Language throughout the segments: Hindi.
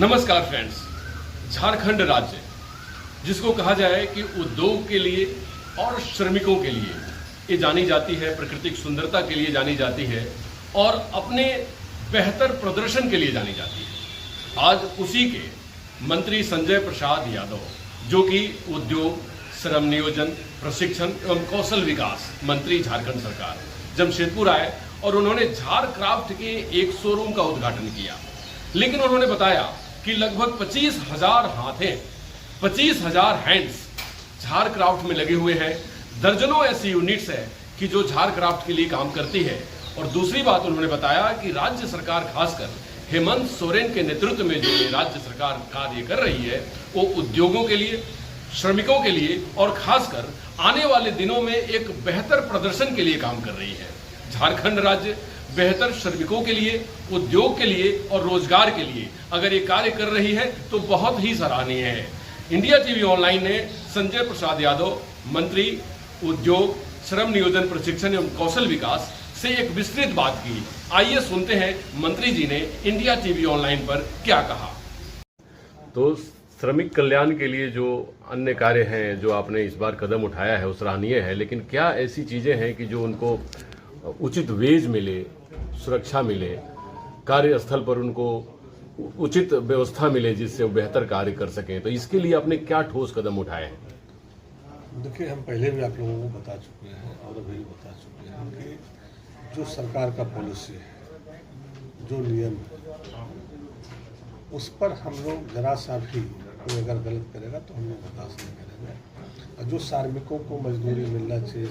नमस्कार फ्रेंड्स। झारखंड राज्य जिसको कहा जाए कि उद्योग के लिए और श्रमिकों के लिए ये जानी जाती है, प्राकृतिक सुंदरता के लिए जानी जाती है और अपने बेहतर प्रदर्शन के लिए जानी जाती है। आज उसी के मंत्री संजय प्रसाद यादव, जो कि उद्योग, श्रम नियोजन, प्रशिक्षण एवं कौशल विकास मंत्री झारखंड सरकार, जमशेदपुर आए और उन्होंने झारक्राफ्ट के एक शोरूम का उद्घाटन किया। लेकिन उन्होंने बताया कि लगभग 25,000 हाथें, 25,000 हैंड्स झारक्राफ्ट में लगे हुए हैं। दर्जनों ऐसी यूनिट्स है कि जो झारक्राफ्ट के लिए काम करती है। और दूसरी बात उन्होंने बताया कि राज्य सरकार, खासकर हेमंत सोरेन के नेतृत्व में जो ये राज्य सरकार कार्य कर रही है, वो उद्योगों के लिए, श्रमिकों के लिए और खासकर आने वाले दिनों में एक बेहतर प्रदर्शन के लिए काम कर रही है। झारखंड राज्य बेहतर श्रमिकों के लिए, उद्योग के लिए और रोजगार के लिए अगर ये कार्य कर रही है तो बहुत ही सराहनीय है। इंडिया टीवी ऑनलाइन ने संजय प्रसाद यादव, मंत्री उद्योग, श्रम नियोजन, प्रशिक्षण एवं कौशल विकास से एक विस्तृत बात की। आइए सुनते हैं मंत्री जी ने इंडिया टीवी ऑनलाइन पर क्या कहा। तो श्रमिक कल्याण के लिए जो अन्य कार्य हैं, जो आपने इस बार कदम उठाया है, वो सराहनीय है। लेकिन क्या ऐसी चीजें हैं कि जो उनको उचित वेज मिले, सुरक्षा मिले, कार्यस्थल पर उनको उचित व्यवस्था मिले, जिससे वो बेहतर कार्य कर सकें? तो इसके लिए आपने क्या ठोस कदम उठाए हैं? देखिए, हम पहले भी आप लोगों को बता चुके हैं और अभी भी बता चुके हैं कि जो सरकार का पॉलिसी है, जो नियम है, उस पर हम लोग जरा सा भी कोई अगर गलत करेगा तो हम लोग बर्दाश्त नहीं करेंगे। और जो कार्मिकों को मजदूरी मिलना चाहिए,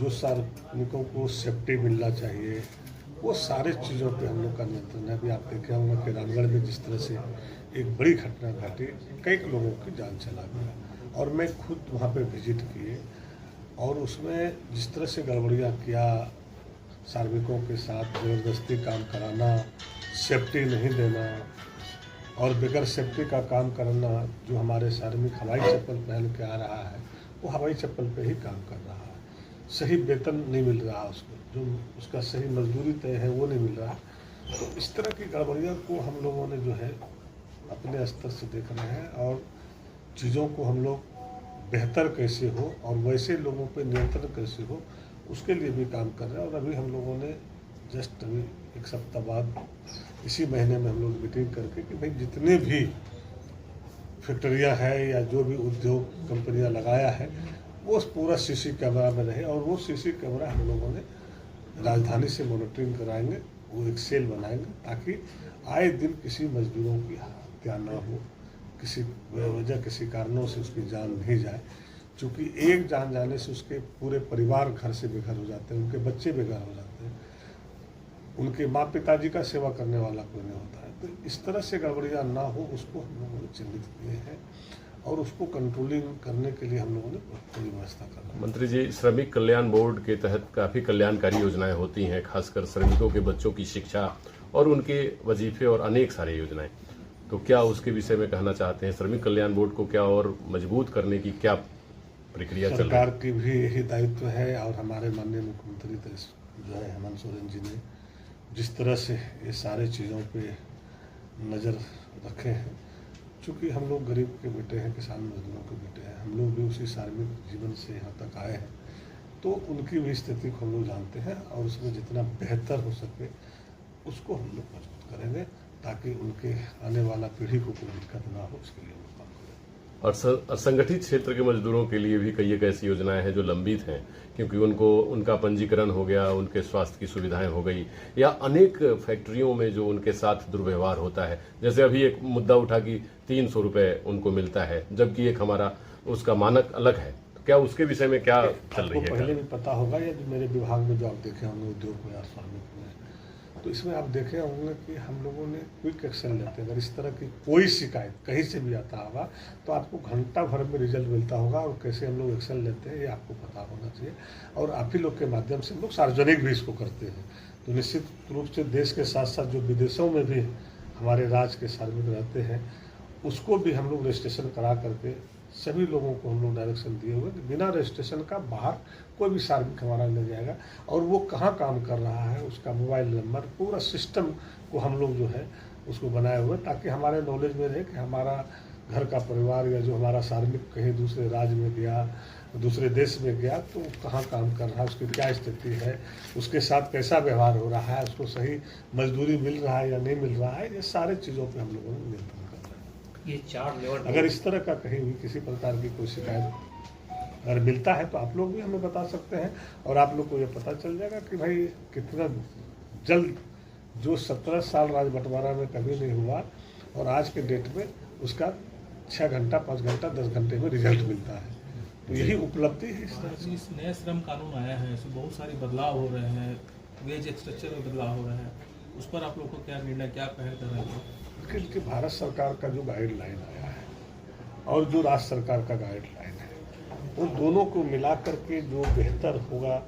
जो कार्मिकों को सेफ्टी मिलना चाहिए, वो सारे चीज़ों पे हम लोग का नियंत्रण है। अभी आप देखे होंगे कि रामगढ़ में जिस तरह से एक बड़ी घटना घटी, कई लोगों की जान चला गया और मैं खुद वहाँ पे विजिट किए और उसमें जिस तरह से गड़बड़ियाँ किया, कार्मिकों के साथ ज़बरदस्ती काम कराना, सेफ्टी नहीं देना और बगैर सेफ्टी का काम करना। जो हमारे कार्मिक हवाई चप्पल पहन के आ रहा है, वो हवाई चप्पल पे ही काम कर रहा है, सही वेतन नहीं मिल रहा उसको, जो उसका सही मजदूरी तय है वो नहीं मिल रहा। तो इस तरह की गड़बड़ियों को हम लोगों ने जो है अपने स्तर से देख रहे हैं और चीज़ों को हम लोग बेहतर कैसे हो और वैसे लोगों पे नियंत्रण कैसे हो, उसके लिए भी काम कर रहे हैं। और अभी हम लोगों ने जस्ट अभी एक सप्ताह बाद इसी महीने में हम लोग मीटिंग करके कि भाई जितने भी फैक्ट्रियाँ हैं या जो भी उद्योग कंपनियाँ लगाया है, वो पूरा सीसी कैमरा में रहे और वो सीसी कैमरा हम लोगों ने राजधानी से मॉनिटरिंग कराएंगे। वो एक सेल बनाएंगे ताकि आए दिन किसी मजदूरों की हत्या ना हो, किसी वजह किसी कारणों से उसकी जान नहीं जाए। क्योंकि एक जान जाने से उसके पूरे परिवार घर से बेघर हो जाते हैं, उनके बच्चे बेघर हो जाते हैं, उनके माँ पिताजी का सेवा करने वाला कोई नहीं होता है। तो इस तरह से गड़बड़ियाँ ना हो, उसको हम लोगों ने चिन्हित किए हैं और उसको कंट्रोलिंग करने के लिए हम लोगों ने पूरी व्यवस्था करना है। मंत्री जी, श्रमिक कल्याण बोर्ड के तहत काफी कल्याणकारी योजनाएं होती हैं, खासकर श्रमिकों के बच्चों की शिक्षा और उनके वजीफे और अनेक सारी योजनाएं। तो क्या उसके विषय में कहना चाहते हैं? श्रमिक कल्याण बोर्ड को क्या और मजबूत करने की क्या प्रक्रिया चल रही है? सरकार की भी यही दायित्व है और हमारे माननीय मुख्यमंत्री जो है हेमंत सोरेन जी ने जिस तरह से ये सारे चीज़ों पे नज़र रखे हैं, चूँकि हम लोग गरीब के बेटे हैं, किसान मजदूरों के बेटे हैं, हम लोग भी उसी कार्मिक जीवन से यहाँ तक आए हैं, तो उनकी भी स्थिति को हम लोग जानते हैं और उसमें जितना बेहतर हो सके उसको हम लोग मजबूत करेंगे ताकि उनके आने वाला पीढ़ी को कोई दिक्कत ना हो, उसके लिए हम लोग काम करेंगे। और असंगठित क्षेत्र के मजदूरों के लिए भी कई एक ऐसी योजनाएं हैं जो लंबित हैं, क्योंकि उनका पंजीकरण हो गया, उनके स्वास्थ्य की सुविधाएं हो गई, या अनेक फैक्ट्रियों में जो उनके साथ दुर्व्यवहार होता है। जैसे अभी एक मुद्दा उठा कि 300 रुपये उनको मिलता है, जबकि एक हमारा उसका मानक अलग है। तो क्या उसके विषय में क्या चल रही है? पहले भी पता होगा, या जो मेरे विभाग में जो आप देखे होंगे उद्योग में या श्रमिक में, तो इसमें आप देखे होंगे कि हम लोगों ने क्विक एक्शन लेते हैं। अगर इस तरह की कोई शिकायत कहीं से भी आता होगा तो आपको घंटा भर में रिजल्ट मिलता होगा और कैसे हम लोग एक्शन लेते हैं ये आपको पता होना चाहिए। और आप ही लोग के माध्यम से हम लोग सार्वजनिक भी इसको करते हैं। तो निश्चित रूप से देश के साथ साथ जो विदेशों में भी हमारे राज्य के कार्मिक रहते हैं, उसको भी हम लोग रजिस्ट्रेशन करा करके सभी लोगों को हम लोग डायरेक्शन दिए हुए कि बिना रजिस्ट्रेशन का बाहर कोई भी कार्मिक हमारा ले जाएगा और वो कहाँ काम कर रहा है, उसका मोबाइल नंबर, पूरा सिस्टम को हम लोग जो है उसको बनाए हुए, ताकि हमारे नॉलेज में रहे कि हमारा घर का परिवार या जो हमारा श्रमिक कहीं दूसरे राज्य में गया, दूसरे देश में गया, तो कहाँ काम कर रहा है, उसकी क्या स्थिति है, उसके साथ कैसा व्यवहार हो रहा है, उसको सही मजदूरी मिल रहा है या नहीं मिल रहा है, ये सारे चीज़ों पे हम लोगों ने नियंत्रण कर रहे हैं। ये 4 लेवल अगर इस तरह का कहीं भी किसी प्रकार की कोई शिकायत अगर मिलता है तो आप लोग भी हमें बता सकते हैं, और आप लोग को ये पता चल जाएगा कि भाई कितना जल्द जो 17 साल राज बंटवारा में कभी नहीं हुआ और आज के डेट में उसका 6 घंटा 5 घंटा 10 घंटे में रिजल्ट मिलता है। तो यही उपलब्धि है इस तरह से। इस नए श्रम कानून आया है, इसमें बहुत सारे बदलाव हो रहे हैं, वेज स्ट्रक्चर में बदलाव हो रहा है, उस पर आप लोग को क्या निर्णय, क्या पहल कर रहे हैं? कि भारत सरकार का जो गाइडलाइन आया है और जो राज्य सरकार का गाइडलाइन है, उन दोनों को मिला करके जो बेहतर होगा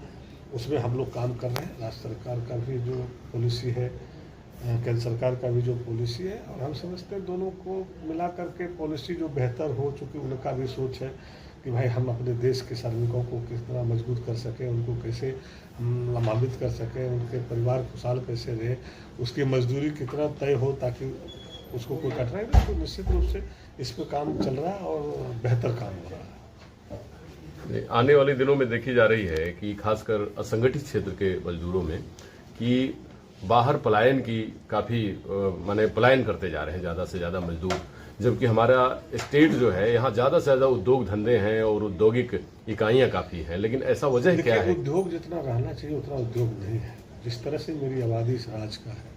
उसमें हम लोग काम कर रहे हैं। राज्य सरकार का भी जो पॉलिसी है, केंद्र सरकार का भी जो पॉलिसी है, और हम समझते हैं दोनों को मिला करके पॉलिसी जो बेहतर हो, चूँकि उनका भी सोच है कि भाई हम अपने देश के श्रमिकों को किस तरह मजबूत कर सकें, उनको कैसे लाभान्वित कर सकें, उनके परिवार खुशहाल कैसे रहे, उसकी मजदूरी कितना तय हो ताकि उसको कोई कठिनाई नहीं। तो निश्चित रूप से इस पर काम चल रहा है और बेहतर काम हो रहा है। आने वाले दिनों में देखी जा रही है कि खासकर असंगठित क्षेत्र के मजदूरों में कि बाहर पलायन की काफ़ी माने पलायन करते जा रहे हैं ज़्यादा से ज़्यादा मजदूर, जबकि हमारा स्टेट जो है यहाँ ज़्यादा से ज़्यादा उद्योग धंधे हैं और औद्योगिक इकाइयाँ काफ़ी हैं, लेकिन ऐसा वजह क्या है? उद्योग जितना रहना चाहिए उतना उद्योग नहीं है। जिस तरह से मेरी आबादी इस राज्य का है,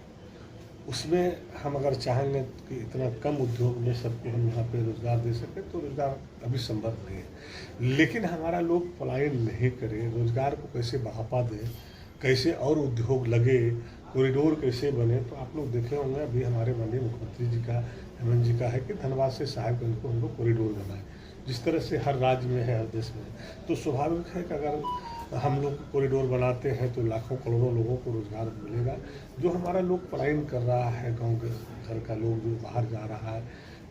उसमें हम अगर चाहेंगे कि इतना कम उद्योग में सबको हम यहाँ पे रोजगार दे सकें तो रोजगार अभी संभव नहीं है। लेकिन हमारा लोग पलायन नहीं करे, रोजगार को कैसे बढ़ावा दें, कैसे और उद्योग लगे, कॉरिडोर कैसे बने। तो आप लोग देखे होंगे अभी हमारे माननीय मुख्यमंत्री जी का, हेमंत जी का है कि धनबाद से साहिबगंज को हम लोग कॉरिडोर बनाए, जिस तरह से हर राज्य में है, हर देश में है। तो स्वाभाविक है कि अगर हम लोग कॉरिडोर बनाते हैं तो लाखों करोड़ों लोगों को रोजगार मिलेगा। जो हमारा लोग पलायन कर रहा है, गांव के घर का लोग जो बाहर जा रहा है,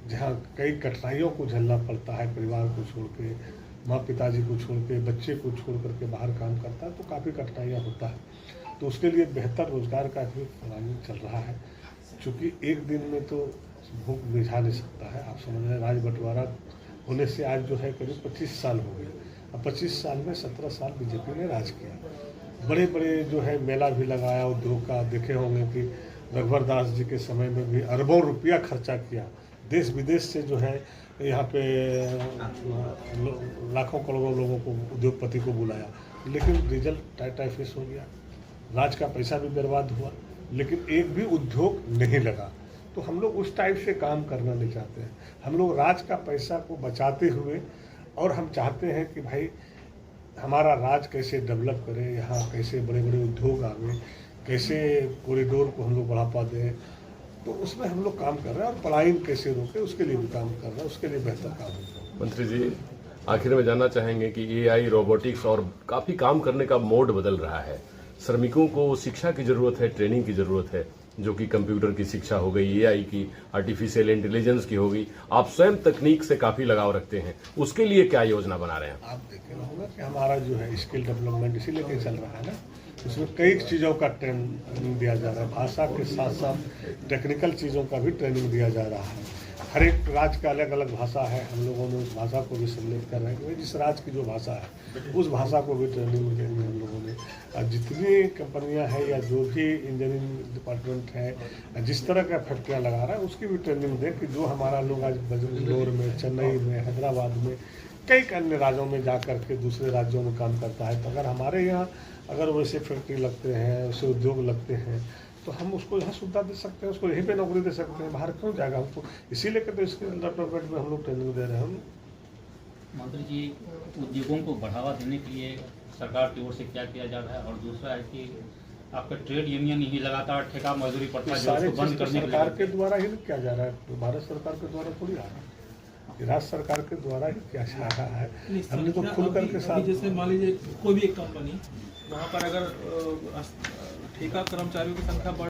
जहां कई कठिनाइयों को झेलना पड़ता है, परिवार को छोड़ के, माँ पिताजी को छोड़ के, बच्चे को छोड़ करके बाहर काम करता है, तो काफ़ी कठिनाइयाँ होता है। तो उसके लिए बेहतर रोजगार का भी प्लानिंग चल रहा है। चूँकि एक दिन में तो भूख बुझा नहीं सकता है। आप समझ रहे हैं, राज बंटवारा होने से आज जो है करीब 25 साल हो गए। अब 25 साल में 17 साल बीजेपी ने राज किया। बड़े बड़े जो है मेला भी लगाया उद्योग का। देखे होंगे कि रघुवर दास जी के समय में भी अरबों रुपया खर्चा किया, देश विदेश से जो है यहाँ पे लाखों करोड़ों लोगों को, उद्योगपति को बुलाया, लेकिन रिजल्ट टाइट फिश हो गया। राज का पैसा भी बर्बाद हुआ, लेकिन एक भी उद्योग नहीं लगा। तो हम लोग उस टाइप से काम करना नहीं चाहते हैं। हम लोग राज का पैसा को बचाते हुए, और हम चाहते हैं कि भाई हमारा राज कैसे डेवलप करे, यहाँ कैसे बड़े बड़े उद्योग आवे, कैसे कॉरिडोर को हम लोग बढ़ावा दें। तो उसमें हम लोग काम कर रहे हैं, और पलायन कैसे रोके उसके लिए भी काम कर रहे हैं, उसके लिए बेहतर काम हो रहा है। मंत्री जी, आखिर में जानना चाहेंगे कि एआई, रोबोटिक्स और काफ़ी काम करने का मोड बदल रहा है। श्रमिकों को शिक्षा की ज़रूरत है, ट्रेनिंग की ज़रूरत है, जो कि कंप्यूटर की शिक्षा हो गई, एआई की, आर्टिफिशियल इंटेलिजेंस की हो गई। आप स्वयं तकनीक से काफ़ी लगाव रखते हैं, उसके लिए क्या योजना बना रहे हैं? आप देखे होंगे कि हमारा जो है स्किल डेवलपमेंट इसीलिए कहीं चल रहा है ना, उसमें कई चीज़ों का ट्रेनिंग दिया जा रहा है। भाषा के साथ साथ टेक्निकल चीज़ों का भी ट्रेनिंग दिया जा रहा है। हर एक राज्य का अलग अलग भाषा है, हम लोगों ने उस भाषा को भी सम्मिलित कर रहे हैं कि जिस राज्य की जो भाषा है उस भाषा को भी ट्रेनिंग देंगे हम लोगों ने। और जितनी कंपनियां हैं या जो भी इंजीनियरिंग डिपार्टमेंट है, जिस तरह का फैक्ट्रियाँ लगा रहा है उसकी भी ट्रेनिंग दें कि जो हमारा लोग आज बेंगलोर में, चेन्नई में, हैदराबाद में, कई अन्य राज्यों में जा कर के दूसरे राज्यों में काम करता है। तो अगर हमारे यहाँ अगर वैसे फैक्ट्री लगते हैं, वैसे उद्योग लगते हैं, तो हम उसको यहाँ सुविधा दे सकते हैं, उसको यहीं पे नौकरी दे सकते हैं। बाहर क्यों जाएगा हमको? इसीलिए कहते हैं स्किल डेवलपमेंट में हम लोग ट्रेनिंग दे रहे हैं। मंत्री जी, उद्योगों को बढ़ावा देने के लिए सरकार की ओर से क्या किया जा रहा है? और दूसरा है कि आपका ट्रेड यूनियन ही लगातार ठेका मजदूरी पड़ता है, सारे उसको बंद करने के सरकार लिए के द्वारा ही किया जा रहा है, तो भारत सरकार के द्वारा थोड़ी आ रहा है, राज्य सरकार के द्वारा ही किया जा रहा है। हमने तो खुल करके साथ, जैसे मान लीजिए कोई भी एक कंपनी, वहाँ पर अगर ठेका कर्मचारियों की संख्या बढ़,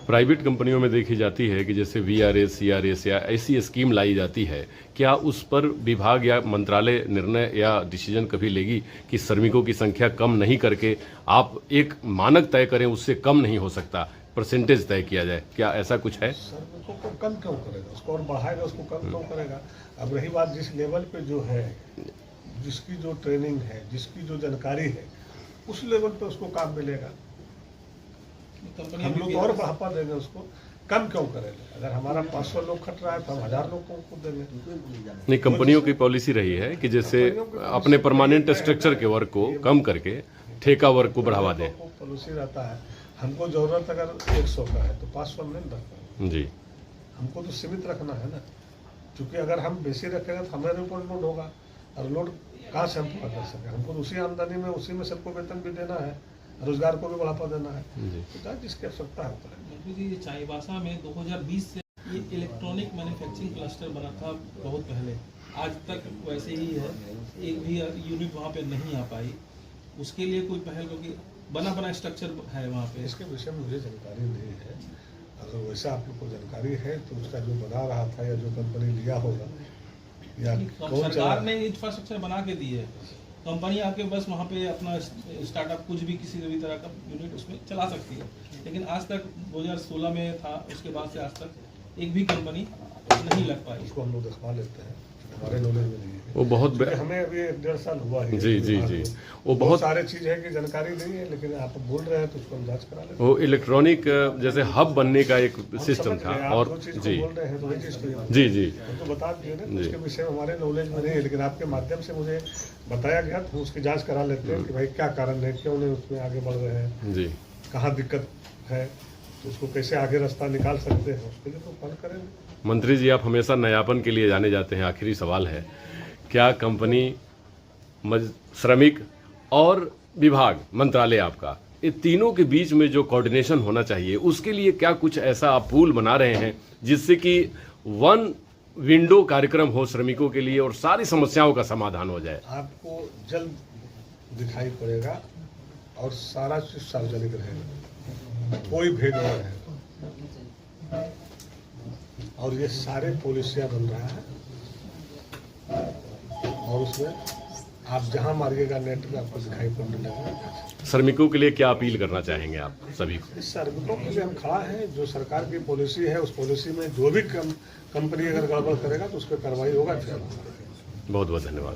प्राइवेट कंपनियों में देखी जाती है कि जैसे वीआरएस, सीआरएस या ऐसी स्कीम लाई जाती है, क्या उस पर विभाग या मंत्रालय निर्णय या डिसीजन कभी लेगी कि श्रमिकों की संख्या कम नहीं करके आप एक मानक तय करें, उससे कम नहीं हो सकता, परसेंटेज तय किया जाए, क्या ऐसा कुछ है? श्रमिकों को कम क्यों करेगा, उसको और बढ़ाएगा, उसको कम क्यों करेगा? अब रही बात जिस लेवल पे जो है, जिसकी जो ट्रेनिंग है, जिसकी जो जानकारी है, उस लेवल पे उसको काम मिलेगा। हम लोग और बढ़ावा देंगे उसको, कम क्यों करेंगे? अगर हमारा 500 लोग खट रहा है तो हम 1000 लोगों को देंगे। नहीं, कंपनियों की पॉलिसी रही है कि जैसे अपने परमानेंट स्ट्रक्चर के वर्क को कम करके ठेका वर्क को बढ़ावा दें। पॉलिसी रहता है, हमको जरूरत अगर 100 का है तो 500 में नहीं रखना जी, हमको तो सीमित रखना है ना, क्योंकि अगर हम बेसी रखेंगे तो हमारे ऊपर लोड होगा, और लोड कहाँ से हम पूरा कर सकें? हमको तो उसी आमदनी में, उसी में सबको वेतन भी देना है, रोजगार को भी बढ़ावा देना है, तो जिसकी आवश्यकता है करें। मंत्री जी, ये चाईबासा में 2020 से ये इलेक्ट्रॉनिक मैन्युफैक्चरिंग क्लस्टर बना था बहुत पहले, आज तक वैसे ही है, एक भी यूनिट वहाँ पे नहीं आ पाई। उसके लिए कोई पहल, क्योंकि बना स्ट्रक्चर है वहाँ पे? इसके विषय में मुझे जानकारी नहीं है, अगर वैसा आप लोग को जानकारी है तो उसका जो बना रहा था या जो कंपनी लिया होगा या कौन सरकार ने इंफ्रास्ट्रक्चर बना के दी है, कंपनी आके बस वहाँ पे अपना स्टार्टअप कुछ भी किसी भी तरह का यूनिट उसमें चला सकती है, लेकिन आज तक 2016 में था, उसके बाद से आज तक एक भी कंपनी नहीं लग पाई। उसको हम लोग दिखवा लेते हैं, हमारे नॉलेज में नहीं है। वो बहुत हमें अभी 1.5 साल हुआ है। जी जी जी, वो बहुत सारे चीज है कि जानकारी नहीं है, लेकिन आप बोल रहे हैं तो उसको हम जांच करा लेते हैं। वो इलेक्ट्रॉनिक जैसे हब बनने का एक सिस्टम था, और जी बोल रहे हैं तो वही चीज जी जी तो बता दिए ना, उसके विषय में हमारे नॉलेज में नहीं है, लेकिन आपके माध्यम से मुझे बताया गया तो उसकी जांच करा लेते हैं कि भाई क्या कारण है, क्यों नहीं उसमें आगे बढ़ रहे हैं, जी, कहाँ दिक्कत है, तो उसको कैसे आगे रास्ता निकाल सकते हैं, उसके लिए तो पहल करेंगे। मंत्री जी, आप हमेशा नयापन के लिए जाने जाते हैं। आखिरी सवाल है, क्या कंपनी, श्रमिक और विभाग, मंत्रालय आपका, ये तीनों के बीच में जो कोऑर्डिनेशन होना चाहिए, उसके लिए क्या कुछ ऐसा आप पूल बना रहे हैं जिससे कि वन विंडो कार्यक्रम हो श्रमिकों के लिए और सारी समस्याओं का समाधान हो जाए? आपको जल्द दिखाई पड़ेगा और सारा चीज सार्वजनिक रहेगा, कोई भेद नहीं रहेगा, और ये सारे पॉलिसियां बन रहा है, और उसमें आप जहां मारिएगा नेट में आपको दिखाई पड़ने लगेगा। श्रमिकों के लिए क्या अपील करना चाहेंगे आप सभी को? इस श्रमिकों के लिए हम खड़ा है, जो सरकार की पॉलिसी है उस पॉलिसी में जो भी कंपनी अगर गड़बड़ करेगा तो उस पर कार्रवाई होगा। बहुत बहुत धन्यवाद।